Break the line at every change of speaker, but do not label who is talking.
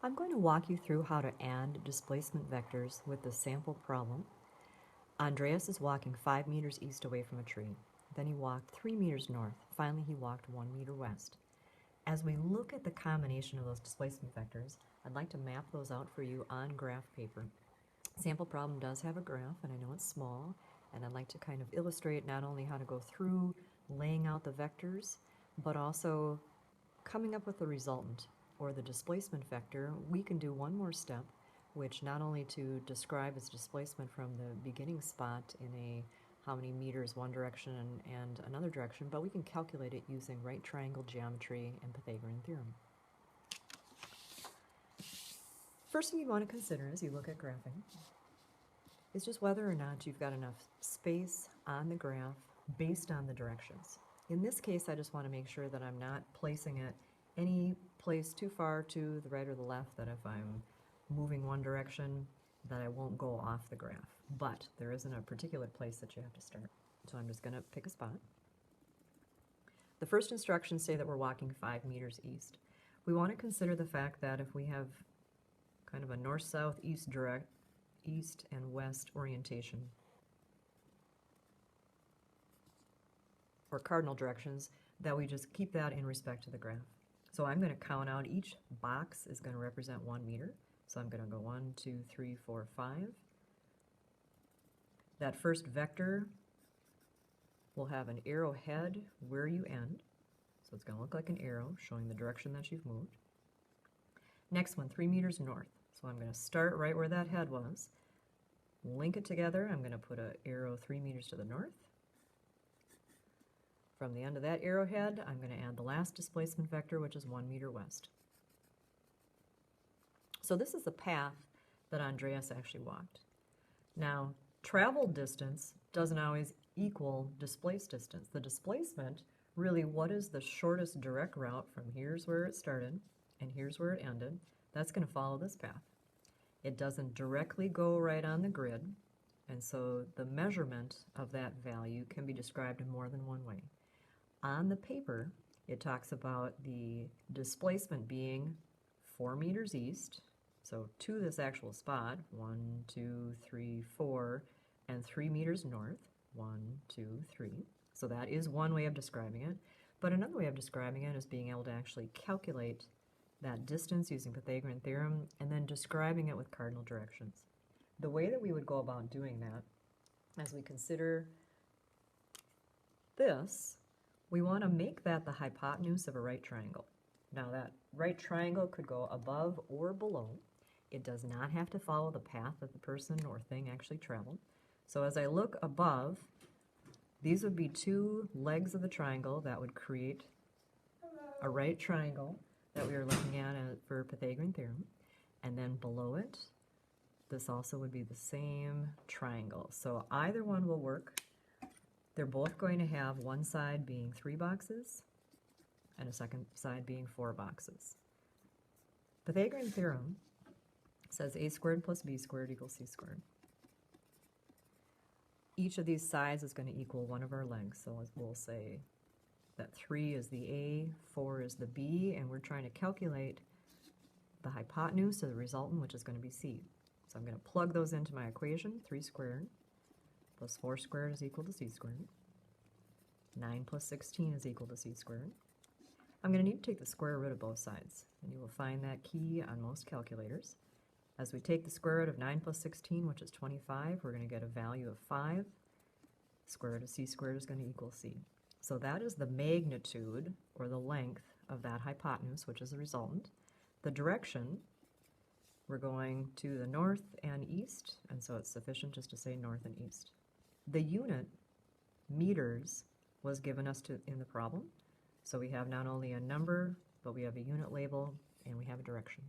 I'm going to walk you through how to add displacement vectors with the sample problem. Andreas is walking 5 meters east away from a tree. Then he walked 3 meters north. Finally, he walked 1 meter west. As we look at the combination of those displacement vectors, I'd like to map those out for you on graph paper. Sample problem does have a graph, and I know it's small, and I'd like to kind of illustrate not only how to go through laying out the vectors, but also coming up with the resultant, or the displacement vector. We can do one more step, which not only to describe its displacement from the beginning spot in a how many meters one direction and another direction, but we can calculate it using right triangle geometry and Pythagorean theorem. First thing you want to consider as you look at graphing is just whether or not you've got enough space on the graph based on the directions. In this case, I just want to make sure that I'm not placing it any place too far to the right or the left, that if I'm moving one direction, that I won't go off the graph. But there isn't a particular place that you have to start. So I'm just going to pick a spot. The first instructions say that we're walking 5 meters east. We want to consider the fact that if we have kind of a north-south, east and west orientation, or cardinal directions, that we just keep that in respect to the graph. So I'm going to count out, each box is going to represent 1 meter. So I'm going to go 1, 2, 3, 4, 5. That first vector will have an arrowhead where you end. So it's going to look like an arrow showing the direction that you've moved. Next one, 3 meters north. So I'm going to start right where that head was, link it together. I'm going to put an arrow 3 meters to the north. From the end of that arrowhead, I'm going to add the last displacement vector, which is 1 meter west. So this is the path that Andreas actually walked. Now, traveled distance doesn't always equal displaced distance. The displacement, really, what is the shortest direct route from here's where it started and here's where it ended, that's going to follow this path. It doesn't directly go right on the grid, and so the measurement of that value can be described in more than one way. On the paper, it talks about the displacement being 4 meters east, so to this actual spot, 1, 2, 3, 4, and 3 meters north, 1, 2, 3. So that is one way of describing it. But another way of describing it is being able to actually calculate that distance using Pythagorean theorem and then describing it with cardinal directions. The way that we would go about doing that, as we consider this, we want to make that the hypotenuse of a right triangle. Now that right triangle could go above or below. It does not have to follow the path that the person or thing actually traveled. So as I look above, these would be 2 legs of the triangle that would create a right triangle that we are looking at for Pythagorean theorem. And then below it, this also would be the same triangle. So either one will work. They're both going to have one side being 3 boxes and a second side being 4 boxes. Pythagorean theorem says a squared plus b squared equals c squared. Each of these sides is going to equal one of our legs. So we'll say that 3 is the a, 4 is the b, and we're trying to calculate the hypotenuse of the resultant, which is going to be c. So I'm going to plug those into my equation. 3 squared plus 4 squared is equal to c squared. 9 plus 16 is equal to c squared. I'm going to need to take the square root of both sides, and you will find that key on most calculators. As we take the square root of 9 plus 16, which is 25, we're going to get a value of 5. Square root of c squared is going to equal c. So that is the magnitude, or the length, of that hypotenuse, which is the resultant. The direction, we're going to the north and east, and so it's sufficient just to say north and east. The unit, meters, was given us in the problem. So we have not only a number, but we have a unit label, and we have a direction.